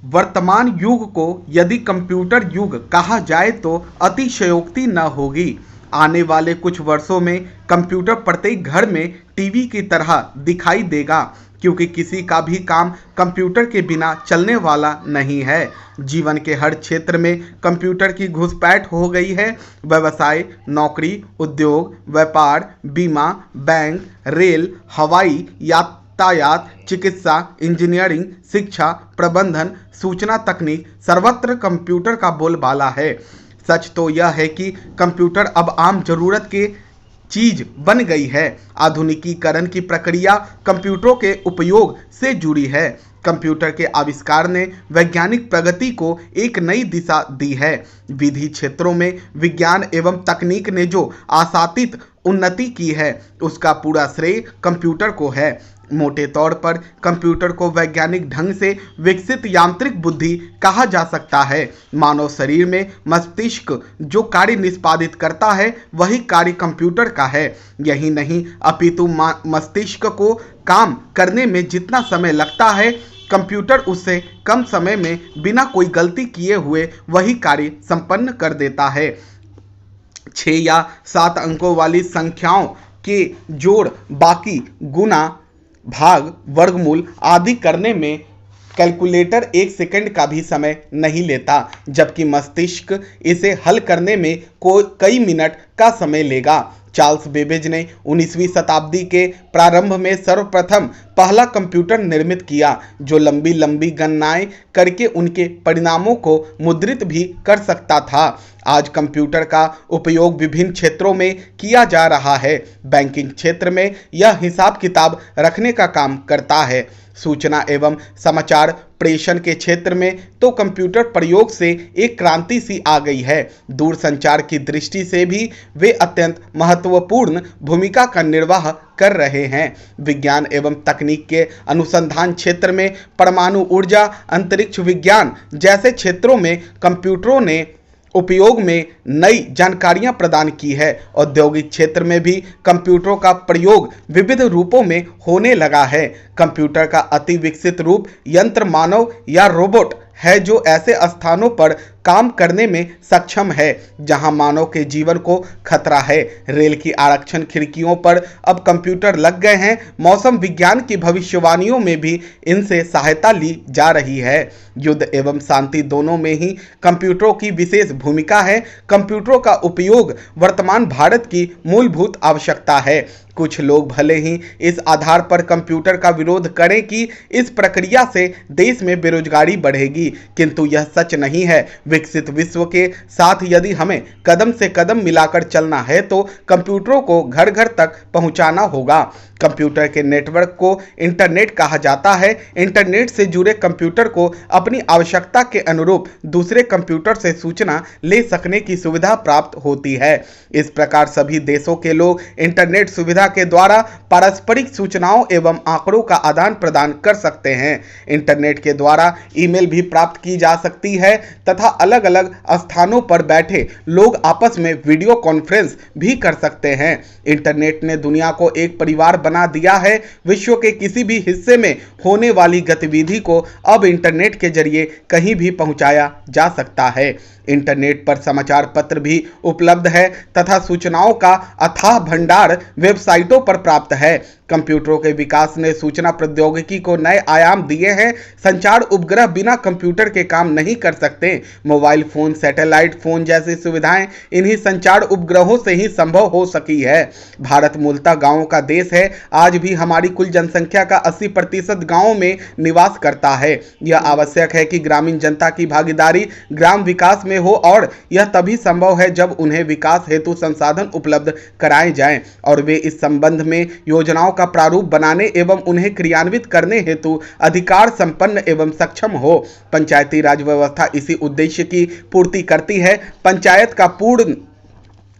वर्तमान युग को यदि कंप्यूटर युग कहा जाए तो अतिशयोक्ति न होगी। आने वाले कुछ वर्षों में कंप्यूटर प्रत्येक घर में टीवी की तरह दिखाई देगा, क्योंकि किसी का भी काम कंप्यूटर के बिना चलने वाला नहीं है। जीवन के हर क्षेत्र में कंप्यूटर की घुसपैठ हो गई है। व्यवसाय, नौकरी, उद्योग, व्यापार, बीमा, बैंक, रेल, हवाई यातायात, चिकित्सा, इंजीनियरिंग, शिक्षा, प्रबंधन, सूचना तकनीक, सर्वत्र कंप्यूटर का बोलबाला है। सच तो यह है कि कंप्यूटर अब आम जरूरत की चीज बन गई है। आधुनिकीकरण की प्रक्रिया कंप्यूटरों के उपयोग से जुड़ी है। कंप्यूटर के आविष्कार ने वैज्ञानिक प्रगति को एक नई दिशा दी है। विधि क्षेत्रों में विज्ञान एवं तकनीक ने जो आशातीत उन्नति की है, उसका पूरा श्रेय कंप्यूटर को है। मोटे तौर पर कंप्यूटर को वैज्ञानिक ढंग से विकसित यांत्रिक बुद्धि कहा जा सकता है। मानव शरीर में मस्तिष्क जो कार्य निष्पादित करता है, वही कार्य कंप्यूटर का है। यही नहीं, अपितु मस्तिष्क को काम करने में जितना समय लगता है, कंप्यूटर उससे कम समय में बिना कोई गलती किए हुए वही कार्य संपन्न कर देता है। 6 या 7 अंकों वाली संख्याओं के जोड़, बाकी, गुना, भाग, वर्गमूल आदि करने में कैलकुलेटर 1 सेकंड का भी समय नहीं लेता, जबकि मस्तिष्क इसे हल करने में कई मिनट का समय लेगा। चार्ल्स बेबेज ने 19वीं शताब्दी के प्रारंभ में सर्वप्रथम पहला कंप्यूटर निर्मित किया, जो लंबी लंबी गणनाएं करके उनके परिणामों को मुद्रित भी कर सकता था। आज कंप्यूटर का उपयोग विभिन्न क्षेत्रों में किया जा रहा है। बैंकिंग क्षेत्र में यह हिसाब किताब रखने का काम करता है। सूचना एवं समाचार प्रेषण के क्षेत्र में तो कंप्यूटर प्रयोग से एक क्रांति सी आ गई है। दूरसंचार की दृष्टि से भी वे अत्यंत महत्वपूर्ण भूमिका का निर्वाह कर रहे हैं। विज्ञान एवं तकनीक के अनुसंधान क्षेत्र में परमाणु ऊर्जा, अंतरिक्ष विज्ञान जैसे क्षेत्रों में कंप्यूटरों ने उपयोग में नई जानकारियां प्रदान की है। औद्योगिक क्षेत्र में भी कंप्यूटरों का प्रयोग विविध रूपों में होने लगा है। कंप्यूटर का अति विकसित रूप यंत्र मानव या रोबोट है, जो ऐसे स्थानों पर काम करने में सक्षम है जहां मानव के जीवन को खतरा है। रेल की आरक्षण खिड़कियों पर अब कंप्यूटर लग गए हैं। मौसम विज्ञान की भविष्यवाणियों में भी इनसे सहायता ली जा रही है। युद्ध एवं शांति दोनों में ही कंप्यूटरों की विशेष भूमिका है। कंप्यूटरों का उपयोग वर्तमान भारत की मूलभूत आवश्यकता है। कुछ लोग भले ही इस आधार पर कंप्यूटर का विरोध करें कि इस प्रक्रिया से देश में बेरोजगारी बढ़ेगी, किंतु यह सच नहीं है। विकसित विश्व के साथ यदि हमें कदम से कदम मिलाकर चलना है तो कंप्यूटरों को घर घर तक पहुंचाना होगा। कंप्यूटर के नेटवर्क को इंटरनेट कहा जाता है। इंटरनेट से जुड़े कंप्यूटर को अपनी आवश्यकता के अनुरूप दूसरे कंप्यूटर से सूचना ले सकने की सुविधा प्राप्त होती है। इस प्रकार सभी देशों के लोग इंटरनेट सुविधा के द्वारा पारस्परिक सूचनाओं एवं आंकड़ों का आदान प्रदान कर सकते हैं। इंटरनेट के द्वारा ईमेल भी प्राप्त की जा सकती है तथा अलग अलग स्थानों पर बैठे लोग आपस में वीडियो कॉन्फ्रेंस भी कर सकते हैं। इंटरनेट ने दुनिया को एक परिवार बना दिया है। विश्व के किसी भी हिस्से में होने वाली गतिविधि को अब इंटरनेट के जरिए कहीं भी पहुंचाया जा सकता है। इंटरनेट पर समाचार पत्र भी उपलब्ध है तथा सूचनाओं का अथाह भंडार वेबसाइटों पर प्राप्त है। कंप्यूटरों के विकास ने सूचना प्रौद्योगिकी को नए आयाम दिए हैं। संचार उपग्रह बिना कंप्यूटर के काम नहीं कर सकते। मोबाइल फोन, सैटेलाइट फोन जैसी सुविधाएं इन्हीं संचार उपग्रहों से ही संभव हो सकी है। भारत मूलतः गांवों का देश है। आज भी हमारी कुल जनसंख्या का 80% गांवों में निवास करता है। यह आवश्यक है कि ग्रामीण जनता की भागीदारी ग्राम विकास में हो, और यह तभी संभव है जब उन्हें विकास हेतु संसाधन उपलब्ध कराए जाएं और वे इस संबंध में योजनाओं का प्रारूप बनाने एवं उन्हें क्रियान्वित करने हेतु अधिकार संपन्न एवं सक्षम हो। पंचायती राज व्यवस्था इसी उद्देश्य की पूर्ति करती है। पंचायत का पूर्ण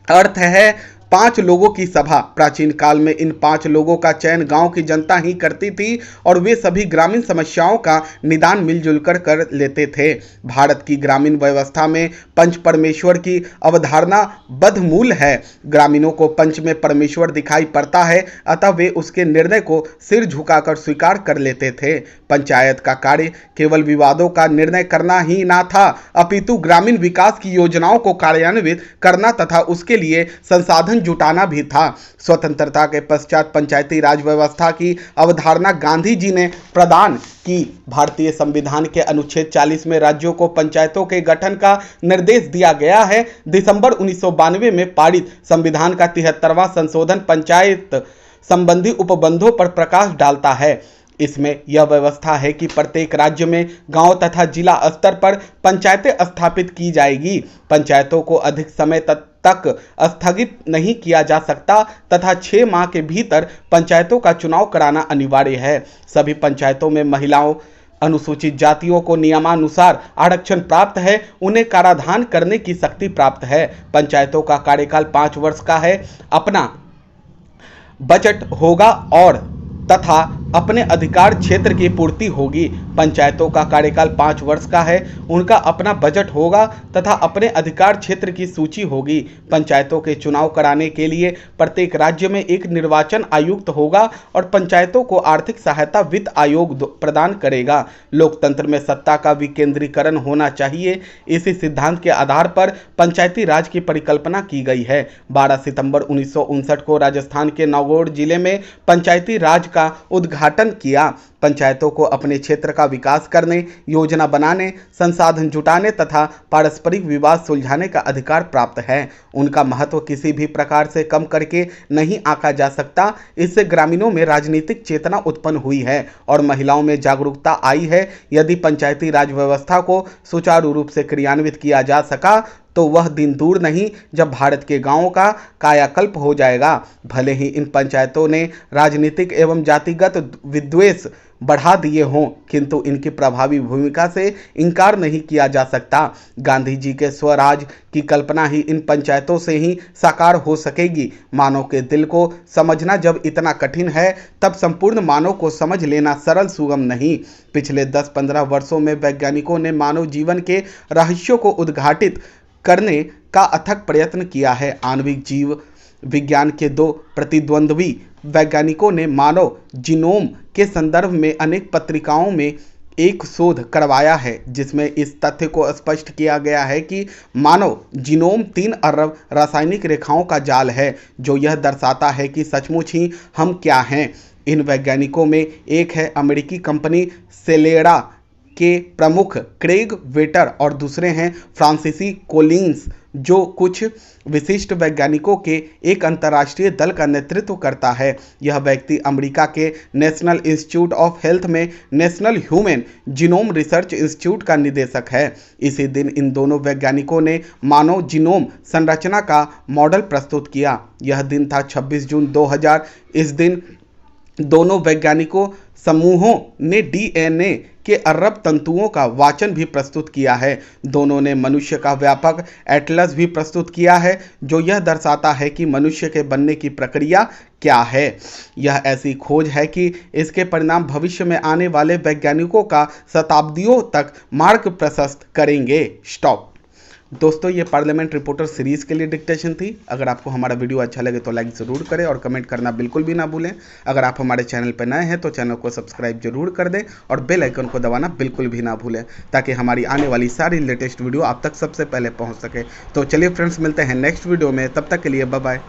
अर्थ है 5 लोगों की सभा। प्राचीन काल में इन 5 लोगों का चयन गांव की जनता ही करती थी और वे सभी ग्रामीण समस्याओं का निदान मिलजुल कर लेते थे। भारत की ग्रामीण व्यवस्था में पंच परमेश्वर की अवधारणा बद्धमूल है। ग्रामीणों को पंच में परमेश्वर दिखाई पड़ता है, अतः वे उसके निर्णय को सिर झुकाकर स्वीकार कर लेते थे। पंचायत का कार्य केवल विवादों का निर्णय करना ही ना था, अपितु ग्रामीण विकास की योजनाओं को कार्यान्वित करना तथा उसके लिए संसाधन जुटाना भी था। स्वतंत्रता के पश्चात पंचायती राज व्यवस्था की अवधारणा गांधी जी ने प्रदान की। भारतीय संविधान के अनुच्छेद 40 में राज्यों को पंचायतों के गठन का निर्देश दिया गया है। दिसंबर 1992 में पारित संविधान का 73वां संशोधन पंचायत संबंधी उपबंधों पर प्रकाश डालता है। इसमें यह व्यवस्था है कि प्रत्येक राज्य में गांव तथा जिला स्तर पर पंचायतें स्थापित की जाएगी। पंचायतों को अधिक समय तक स्थगित नहीं किया जा सकता तथा 6 माह के भीतर पंचायतों का चुनाव कराना अनिवार्य है। सभी पंचायतों में महिलाओं, अनुसूचित जातियों को नियमानुसार आरक्षण प्राप्त है, उन्हें कराधान करने की शक्ति प्राप्त है। पंचायतों का कार्यकाल 5 वर्ष का है। अपना बजट होगा और तथा अपने अधिकार क्षेत्र की पूर्ति होगी। पंचायतों का कार्यकाल 5 वर्ष का है, उनका अपना बजट होगा तथा अपने अधिकार क्षेत्र की सूची होगी। पंचायतों के चुनाव कराने के लिए प्रत्येक राज्य में एक निर्वाचन आयुक्त होगा और पंचायतों को आर्थिक सहायता वित्त आयोग प्रदान करेगा। लोकतंत्र में सत्ता का विकेंद्रीकरण होना चाहिए। इसी सिद्धांत के आधार पर पंचायती राज की परिकल्पना की गई है। 12 सितंबर 1959 को राजस्थान के नागौर जिले में पंचायती राज का उद्घाटन किया। पंचायतों को अपने क्षेत्र का विकास करने, योजना बनाने, संसाधन जुटाने तथा पारस्परिक विवाद सुलझाने का अधिकार प्राप्त है। उनका महत्व किसी भी प्रकार से कम करके नहीं आंका जा सकता। इससे ग्रामीणों में राजनीतिक चेतना उत्पन्न हुई है और महिलाओं में जागरूकता आई है। यदि पंचायती राज व्यवस्था को सुचारू रूप से क्रियान्वित किया जा सका तो वह दिन दूर नहीं जब भारत के गांवों का कायाकल्प हो जाएगा। भले ही इन पंचायतों ने राजनीतिक एवं जातिगत विद्वेष बढ़ा दिए हों, किंतु इनकी प्रभावी भूमिका से इनकार नहीं किया जा सकता। गांधी जी के स्वराज की कल्पना ही इन पंचायतों से ही साकार हो सकेगी। मानव के दिल को समझना जब इतना कठिन है, तब संपूर्ण मानव को समझ लेना सरल सुगम नहीं। पिछले 10-15 वर्षों में वैज्ञानिकों ने मानव जीवन के रहस्यों को उद्घाटित करने का अथक प्रयत्न किया है। आणविक जीव विज्ञान के 2 प्रतिद्वंद्वी वैज्ञानिकों ने मानव जीनोम के संदर्भ में अनेक पत्रिकाओं में एक शोध करवाया है, जिसमें इस तथ्य को स्पष्ट किया गया है कि मानव जीनोम 3 अरब रासायनिक रेखाओं का जाल है, जो यह दर्शाता है कि सचमुच ही हम क्या हैं। इन वैज्ञानिकों में एक है अमेरिकी कंपनी सेलेरा के प्रमुख क्रेग वेटर और दूसरे हैं फ्रांसीसी कोलिंस, जो कुछ विशिष्ट वैज्ञानिकों के एक अंतर्राष्ट्रीय दल का नेतृत्व करता है। यह व्यक्ति अमेरिका के नेशनल इंस्टीट्यूट ऑफ हेल्थ में national human genome research institute का निदेशक है। इसी दिन इन दोनों वैज्ञानिकों ने मानव जीनोम संरचना का मॉडल प्रस्तुत किया। यह दिन था 26 जून 2000। इस दिन दोनों वैज्ञानिकों समूहों ने डीएनए के अरब तंतुओं का वाचन भी प्रस्तुत किया है। दोनों ने मनुष्य का व्यापक एटलस भी प्रस्तुत किया है, जो यह दर्शाता है कि मनुष्य के बनने की प्रक्रिया क्या है। यह ऐसी खोज है कि इसके परिणाम भविष्य में आने वाले वैज्ञानिकों का शताब्दियों तक मार्ग प्रशस्त करेंगे। स्टॉप। दोस्तों, ये पार्लियामेंट रिपोर्टर सीरीज़ के लिए डिक्टेशन थी। अगर आपको हमारा वीडियो अच्छा लगे तो लाइक ज़रूर करें और कमेंट करना बिल्कुल भी ना भूलें। अगर आप हमारे चैनल पर नए हैं तो चैनल को सब्सक्राइब जरूर कर दें और बेल आइकन को दबाना बिल्कुल भी ना भूलें, ताकि हमारी आने वाली सारी लेटेस्ट वीडियो आप तक सबसे पहले पहुंच सके। तो चलिए फ्रेंड्स, मिलते हैं नेक्स्ट वीडियो में। तब तक के लिए बाय बाय।